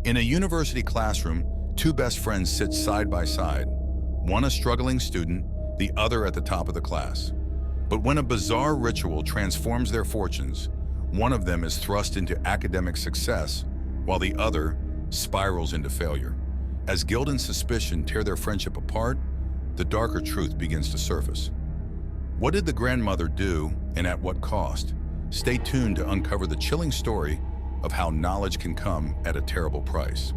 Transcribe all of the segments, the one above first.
In a university classroom, two best friends sit side by side, one a struggling student, the other at the top of the class. But when a bizarre ritual transforms their fortunes, one of them is thrust into academic success, while the other spirals into failure. As guilt and suspicion tear their friendship apart, the darker truth begins to surface. What did the grandmother do, and at what cost? Stay tuned to uncover the chilling story of how knowledge can come at a terrible price.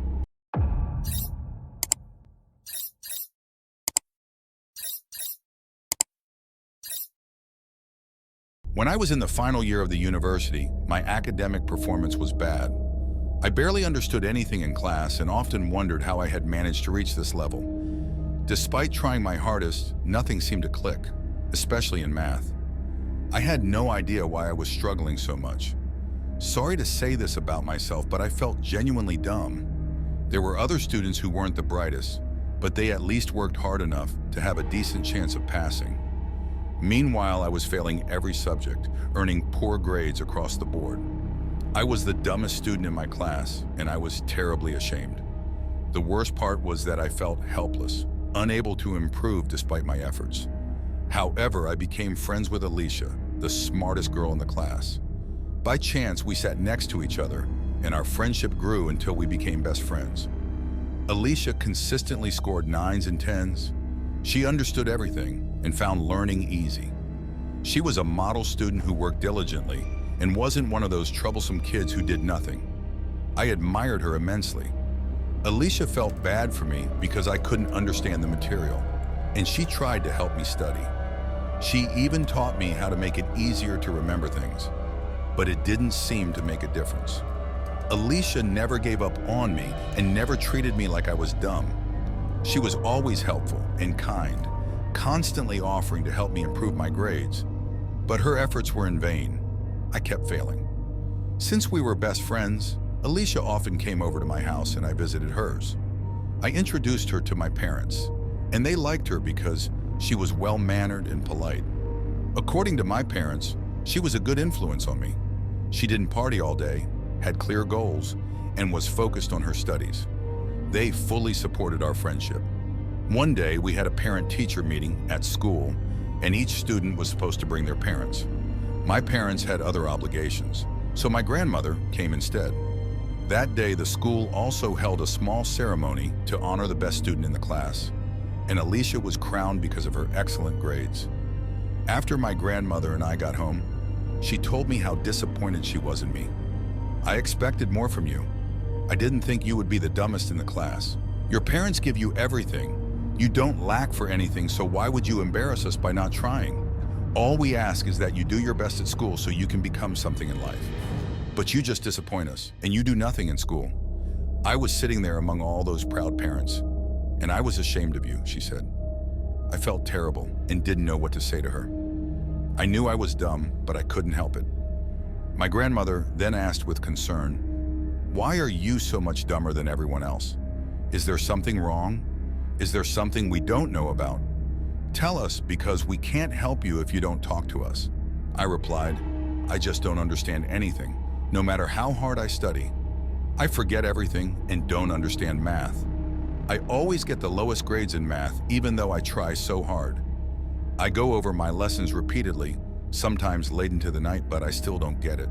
When I was in the final year of the university, my academic performance was bad. I barely understood anything in class and often wondered how I had managed to reach this level. Despite trying my hardest, nothing seemed to click, especially in math. I had no idea why I was struggling so much. Sorry to say this about myself, but I felt genuinely dumb. There were other students who weren't the brightest, but they at least worked hard enough to have a decent chance of passing. Meanwhile, I was failing every subject, earning poor grades across the board. I was the dumbest student in my class, and I was terribly ashamed. The worst part was that I felt helpless, unable to improve despite my efforts. However, I became friends with Alicia, the smartest girl in the class. By chance, we sat next to each other, and our friendship grew until we became best friends. Alicia consistently scored 9s and 10s. She understood everything and found learning easy. She was a model student who worked diligently and wasn't one of those troublesome kids who did nothing. I admired her immensely. Alicia felt bad for me because I couldn't understand the material, and she tried to help me study. She even taught me how to make it easier to remember things, but it didn't seem to make a difference. Alicia never gave up on me and never treated me like I was dumb. She was always helpful and kind, constantly offering to help me improve my grades. But her efforts were in vain. I kept failing. Since we were best friends, Alicia often came over to my house and I visited hers. I introduced her to my parents, and they liked her because she was well-mannered and polite. According to my parents, she was a good influence on me. She didn't party all day, had clear goals, and was focused on her studies. They fully supported our friendship. One day, we had a parent-teacher meeting at school, and each student was supposed to bring their parents. My parents had other obligations, so my grandmother came instead. That day, the school also held a small ceremony to honor the best student in the class, and Alicia was crowned because of her excellent grades. After my grandmother and I got home, she told me how disappointed she was in me. "I expected more from you. I didn't think you would be the dumbest in the class. Your parents give you everything. You don't lack for anything, so why would you embarrass us by not trying? All we ask is that you do your best at school so you can become something in life. But you just disappoint us, and you do nothing in school." I was sitting there among all those proud parents, and I was ashamed of you, she said. I felt terrible and didn't know what to say to her. I knew I was dumb, but I couldn't help it. My grandmother then asked with concern, "Why are you so much dumber than everyone else? Is there something wrong? Is there something we don't know about? Tell us, because we can't help you if you don't talk to us." I replied, "I just don't understand anything, no matter how hard I study. I forget everything and don't understand math. I always get the lowest grades in math, even though I try so hard. I go over my lessons repeatedly, sometimes late into the night, but I still don't get it,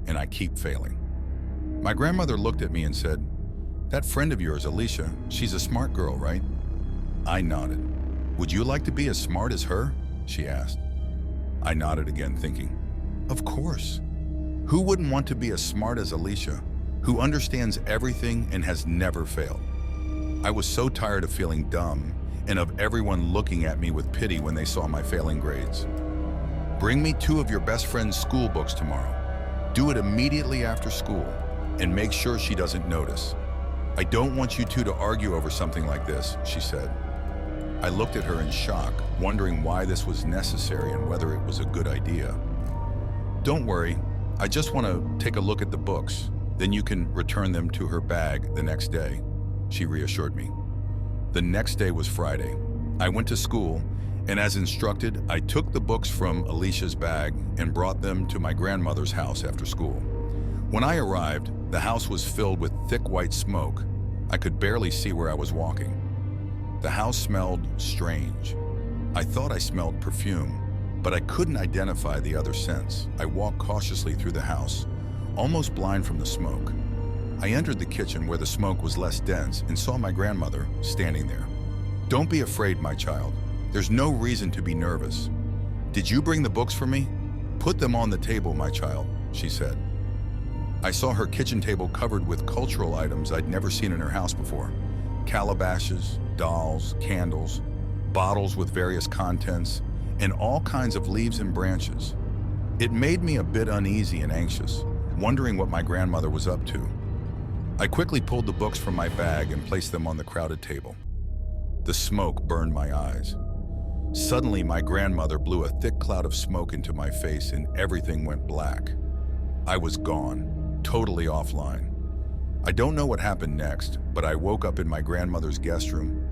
and I keep failing." My grandmother looked at me and said, "That friend of yours, Alicia, she's a smart girl, right?" I nodded. "Would you like to be as smart as her?" she asked. I nodded again, thinking, of course. Who wouldn't want to be as smart as Alicia, who understands everything and has never failed? I was so tired of feeling dumb and of everyone looking at me with pity when they saw my failing grades. "Bring me 2 of your best friend's school books tomorrow. Do it immediately after school, and make sure she doesn't notice. I don't want you two to argue over something like this," she said. I looked at her in shock, wondering why this was necessary and whether it was a good idea. "Don't worry, I just want to take a look at the books, then you can return them to her bag the next day," she reassured me. The next day was Friday. I went to school, and as instructed, I took the books from Alicia's bag and brought them to my grandmother's house after school. When I arrived, The house was filled with thick white smoke. I could barely see where I was walking. The house smelled strange. I thought I smelled perfume, but I couldn't identify the other scents. I walked cautiously through the house, almost blind from the smoke. I entered the kitchen where the smoke was less dense and saw my grandmother standing there. "Don't be afraid, my child. There's no reason to be nervous. Did you bring the books for me? Put them on the table, my child," she said. I saw her kitchen table covered with cultural items I'd never seen in her house before. Calabashes, dolls, candles, bottles with various contents, and all kinds of leaves and branches. It made me a bit uneasy and anxious, wondering what my grandmother was up to. I quickly pulled the books from my bag and placed them on the crowded table. The smoke burned my eyes. Suddenly, my grandmother blew a thick cloud of smoke into my face and everything went black. I was gone, totally offline. I don't know what happened next, but I woke up in my grandmother's guest room.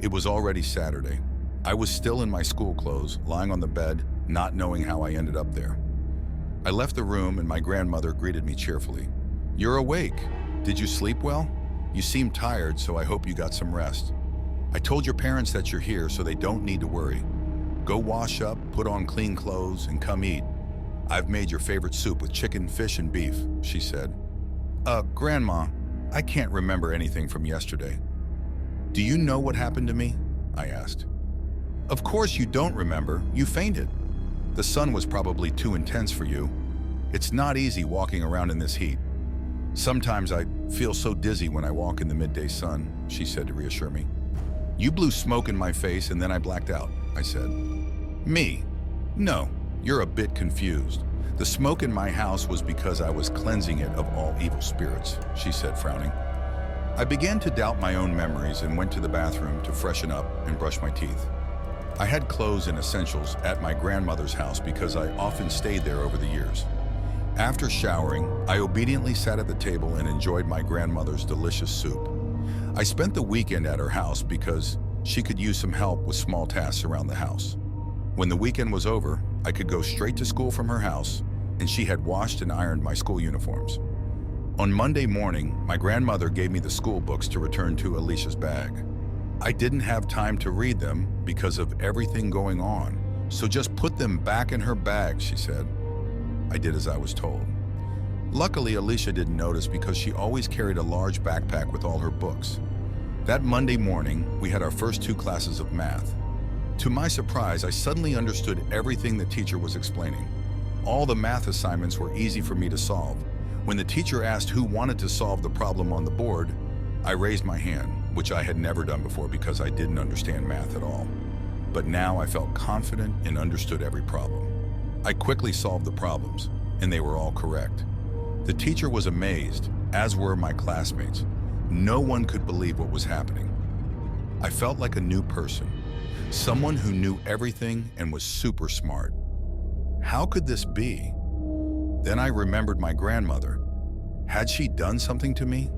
It was already Saturday. I was still in my school clothes, lying on the bed, not knowing how I ended up there. I left the room and my grandmother greeted me cheerfully. "You're awake. Did you sleep well? You seem tired, so I hope you got some rest. I told your parents that you're here, so they don't need to worry. Go wash up, put on clean clothes, and come eat. I've made your favorite soup with chicken, fish, and beef," she said. Grandma, I can't remember anything from yesterday." "Do you know what happened to me?" I asked. "Of course you don't remember. You fainted. The sun was probably too intense for you. It's not easy walking around in this heat. Sometimes I feel so dizzy when I walk in the midday sun," she said to reassure me. "You blew smoke in my face and then I blacked out," I said. "Me? No, you're a bit confused. The smoke in my house was because I was cleansing it of all evil spirits," she said, frowning. I began to doubt my own memories and went to the bathroom to freshen up and brush my teeth. I had clothes and essentials at my grandmother's house because I often stayed there over the years. After showering, I obediently sat at the table and enjoyed my grandmother's delicious soup. I spent the weekend at her house because she could use some help with small tasks around the house. When the weekend was over, I could go straight to school from her house, and she had washed and ironed my school uniforms. On Monday morning, my grandmother gave me the school books to return to Alicia's bag. I didn't have time to read them because of everything going on, so just put them back in her bag, she said. I did as I was told. Luckily, Alicia didn't notice because she always carried a large backpack with all her books. That Monday morning, we had our first 2 classes of math. To my surprise, I suddenly understood everything the teacher was explaining. All the math assignments were easy for me to solve. When the teacher asked who wanted to solve the problem on the board, I raised my hand, which I had never done before because I didn't understand math at all. But now I felt confident and understood every problem. I quickly solved the problems, and they were all correct. The teacher was amazed, as were my classmates. No one could believe what was happening. I felt like a new person, someone who knew everything and was super smart. How could this be? Then I remembered my grandmother. Had she done something to me?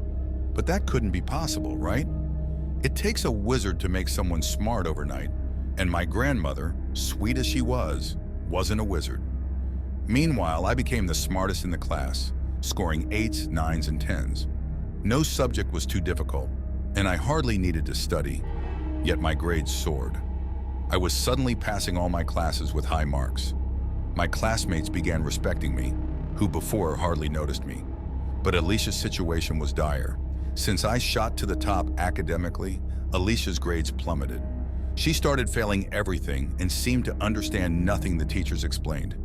But that couldn't be possible, right? It takes a wizard to make someone smart overnight, and my grandmother, sweet as she was, wasn't a wizard. Meanwhile, I became the smartest in the class, scoring 8s, 9s, and 10s. No subject was too difficult, and I hardly needed to study, yet my grades soared. I was suddenly passing all my classes with high marks. My classmates began respecting me, who before hardly noticed me. But Alicia's situation was dire. Since I shot to the top academically, Alicia's grades plummeted. She started failing everything and seemed to understand nothing the teachers explained.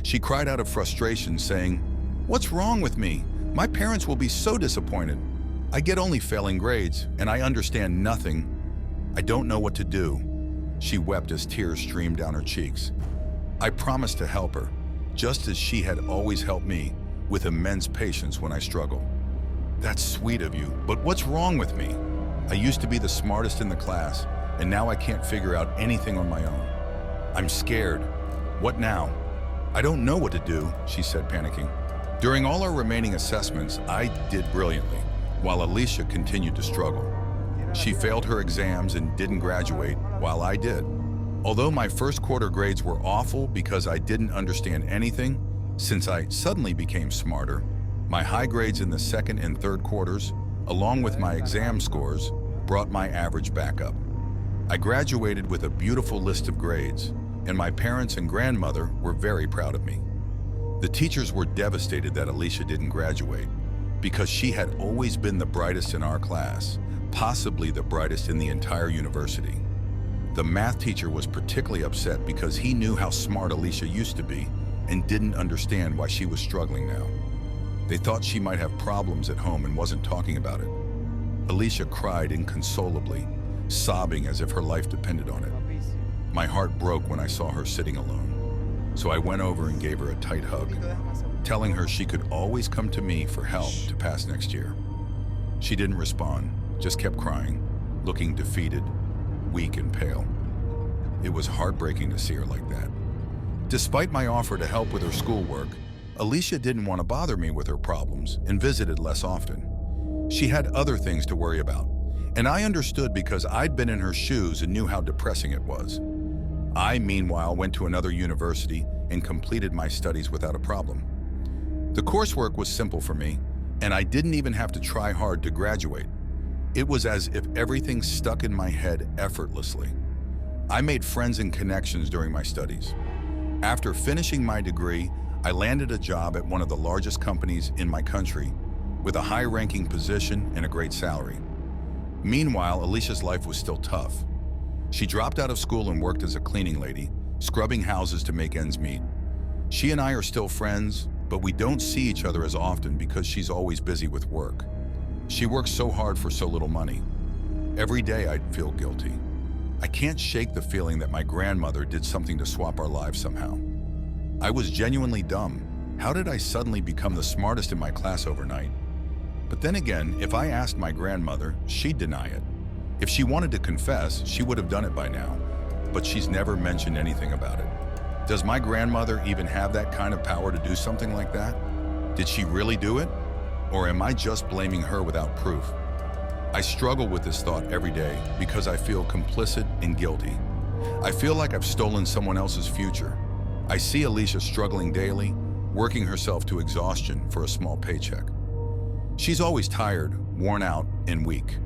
She cried out of frustration, saying, "What's wrong with me? My parents will be so disappointed. I get only failing grades, and I understand nothing. I don't know what to do." She wept as tears streamed down her cheeks. I promised to help her, just as she had always helped me, with immense patience when I struggled. "That's sweet of you, but what's wrong with me? I used to be the smartest in the class, and now I can't figure out anything on my own. I'm scared. What now? I don't know what to do," she said, panicking. During all our remaining assessments, I did brilliantly, while Alicia continued to struggle. She failed her exams and didn't graduate, while I did. Although my first quarter grades were awful because I didn't understand anything, since I suddenly became smarter, My high grades in the second and third quarters, along with my exam scores, brought my average back up. I graduated with a beautiful list of grades, and my parents and grandmother were very proud of me. The teachers were devastated that Alicia didn't graduate because she had always been the brightest in our class, possibly the brightest in the entire university. The math teacher was particularly upset because he knew how smart Alicia used to be and didn't understand why she was struggling now. They thought she might have problems at home and wasn't talking about it. Alicia cried inconsolably, sobbing as if her life depended on it. My heart broke when I saw her sitting alone. So I went over and gave her a tight hug, telling her she could always come to me for help to pass next year. She didn't respond, just kept crying, looking defeated, weak and pale. It was heartbreaking to see her like that. Despite my offer to help with her schoolwork, Alicia didn't want to bother me with her problems and visited less often. She had other things to worry about, and I understood because I'd been in her shoes and knew how depressing it was. I, meanwhile, went to another university and completed my studies without a problem. The coursework was simple for me, and I didn't even have to try hard to graduate. It was as if everything stuck in my head effortlessly. I made friends and connections during my studies. After finishing my degree, I landed a job at one of the largest companies in my country with a high-ranking position and a great salary. Meanwhile, Alicia's life was still tough. She dropped out of school and worked as a cleaning lady, scrubbing houses to make ends meet. She and I are still friends, but we don't see each other as often because she's always busy with work. She works so hard for so little money. Every day I'd feel guilty. I can't shake the feeling that my grandmother did something to swap our lives somehow. I was genuinely dumb. How did I suddenly become the smartest in my class overnight? But then again, if I asked my grandmother, she'd deny it. If she wanted to confess, she would have done it by now, but she's never mentioned anything about it. Does my grandmother even have that kind of power to do something like that? Did she really do it? Or am I just blaming her without proof? I struggle with this thought every day because I feel complicit and guilty. I feel like I've stolen someone else's future. I see Alicia struggling daily, working herself to exhaustion for a small paycheck. She's always tired, worn out, and weak.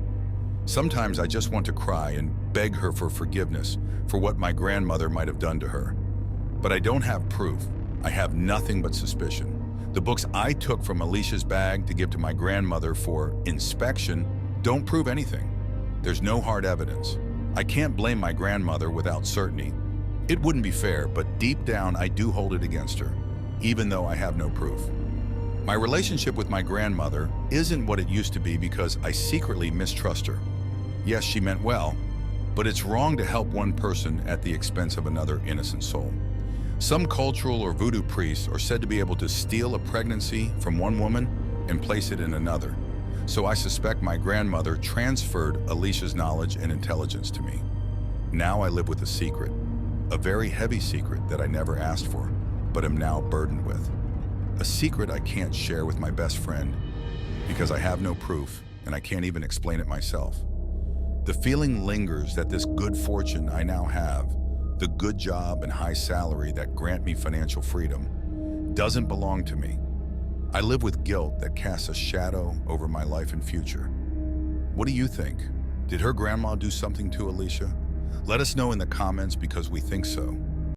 Sometimes I just want to cry and beg her for forgiveness for what my grandmother might have done to her. But I don't have proof. I have nothing but suspicion. The books I took from Alicia's bag to give to my grandmother for inspection don't prove anything. There's no hard evidence. I can't blame my grandmother without certainty. It wouldn't be fair, but deep down I do hold it against her, even though I have no proof. My relationship with my grandmother isn't what it used to be because I secretly mistrust her. Yes, she meant well, but it's wrong to help one person at the expense of another innocent soul. Some cultural or voodoo priests are said to be able to steal a pregnancy from one woman and place it in another. So I suspect my grandmother transferred Alicia's knowledge and intelligence to me. Now I live with a secret, a very heavy secret that I never asked for, but am now burdened with. A secret I can't share with my best friend because I have no proof and I can't even explain it myself. The feeling lingers that this good fortune I now have, the good job and high salary that grant me financial freedom, doesn't belong to me. I live with guilt that casts a shadow over my life and future. What do you think? Did her grandma do something to Alicia? Let us know in the comments because we think so.